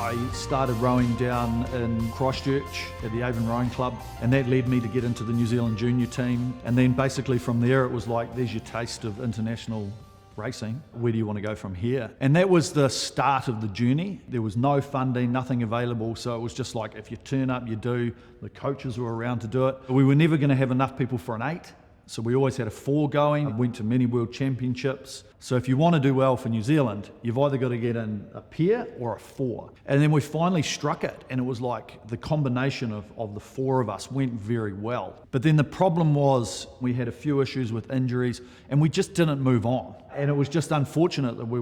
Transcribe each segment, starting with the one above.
I started rowing down in Christchurch at the Avon Rowing Club, and that led me to get into the New Zealand junior team. And then basically from there it was like, there's your taste of international racing. Where do you want to go from here? And that was the start of the journey. There was no funding, nothing available, so it was just like, if you turn up, you do. The coaches were around to do it. We were never going to have enough people for an 8. So we always had a 4 going, went to many world championships. So if you want to do well for New Zealand, you've either got to get in a pair or a 4. And then we finally struck it, and it was like the combination of the 4 of us went very well. But then the problem was we had a few issues with injuries, and we just didn't move on. And it was just unfortunate that we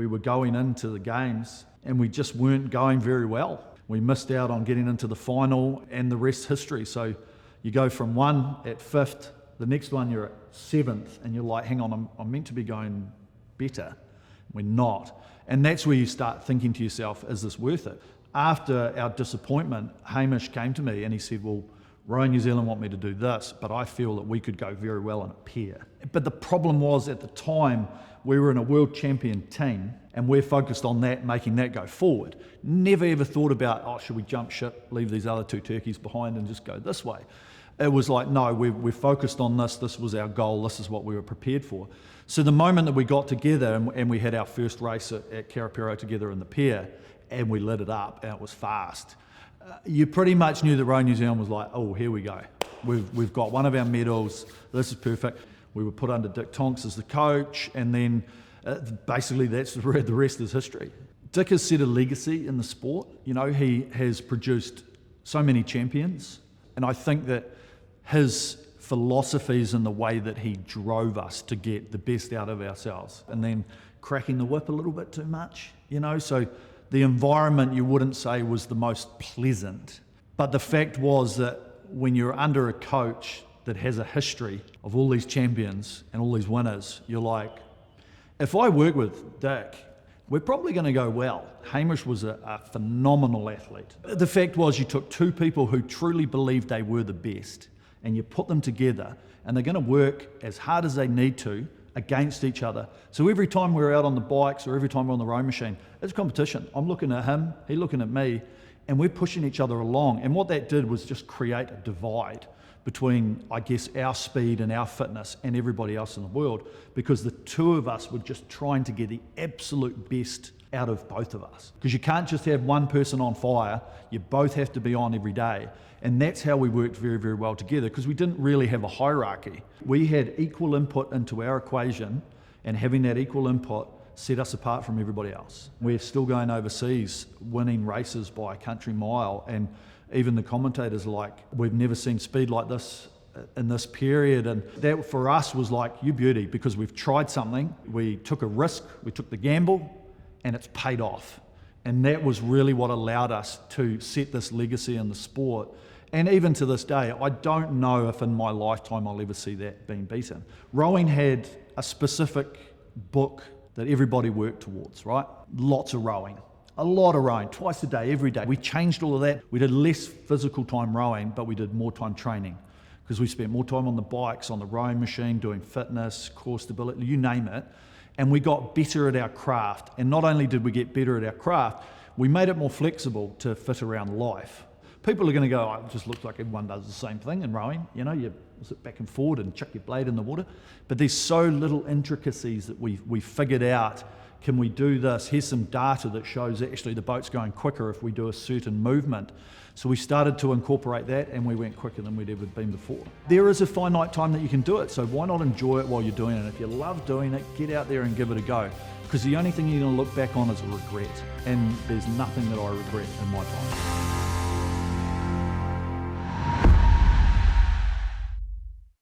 were going into the games and we just weren't going very well. We missed out on getting into the final, and the rest history. So you go from 1 at 5th, the next one you're at 7th, and you're like, hang on, I'm meant to be going better. We're not. And that's where you start thinking to yourself, is this worth it? After our disappointment, Hamish came to me and he said, well, Rowing New Zealand want me to do this, but I feel that we could go very well in a pair. But the problem was, at the time, we were in a world champion team, and we're focused on that, making that go forward. Never ever thought about, oh, should we jump ship, leave these other 2 turkeys behind and just go this way? It was like, no, we're focused on this. This was our goal. This is what we were prepared for. So the moment that we got together and we had our first race at Karapiro together in the pair, and we lit it up, and it was fast, you pretty much knew that Rowing New Zealand was like, oh, here we go. We've got one of our medals. This is perfect. We were put under Dick Tonks as the coach, and then basically that's the rest is history. Dick has set a legacy in the sport. You know, he has produced so many champions, and I think that his philosophies and the way that he drove us to get the best out of ourselves, and then cracking the whip a little bit too much, you know, so the environment you wouldn't say was the most pleasant. But the fact was that when you're under a coach that has a history of all these champions and all these winners, you're like, if I work with Dick, we're probably going to go well. Hamish was a phenomenal athlete. The fact was, you took 2 people who truly believed they were the best, and you put them together, and they're going to work as hard as they need to against each other. So every time we're out on the bikes or every time we're on the rowing machine, it's a competition. I'm looking at him, he's looking at me, and we're pushing each other along. And what that did was just create a divide between, I guess, our speed and our fitness and everybody else in the world, because the 2 of us were just trying to get the absolute best out of both of us. Because you can't just have one person on fire, you both have to be on every day. And that's how we worked very, very well together, because we didn't really have a hierarchy. We had equal input into our equation, and having that equal input set us apart from everybody else. We're still going overseas, winning races by a country mile, and even the commentators are like, we've never seen speed like this in this period. And that for us was like, you beauty, because we've tried something, we took a risk, we took the gamble, and it's paid off. And that was really what allowed us to set this legacy in the sport. And even to this day, I don't know if in my lifetime I'll ever see that being beaten. Rowing had a specific book that everybody worked towards, right? Lots of rowing. A lot of rowing, twice a day, every day. We changed all of that. We did less physical time rowing, but we did more time training, because we spent more time on the bikes, on the rowing machine, doing fitness, core stability, you name it. And we got better at our craft. And not only did we get better at our craft, we made it more flexible to fit around life. People are going to go, oh, it just looks like everyone does the same thing in rowing. You know, you sit back and forward and chuck your blade in the water. But there's so little intricacies that we figured out. Can we do this? Here's some data that shows actually the boat's going quicker if we do a certain movement. So we started to incorporate that, and we went quicker than we'd ever been before. There is a finite time that you can do it, so why not enjoy it while you're doing it? If you love doing it, get out there and give it a go. Because the only thing you're going to look back on is a regret. And there's nothing that I regret in my time.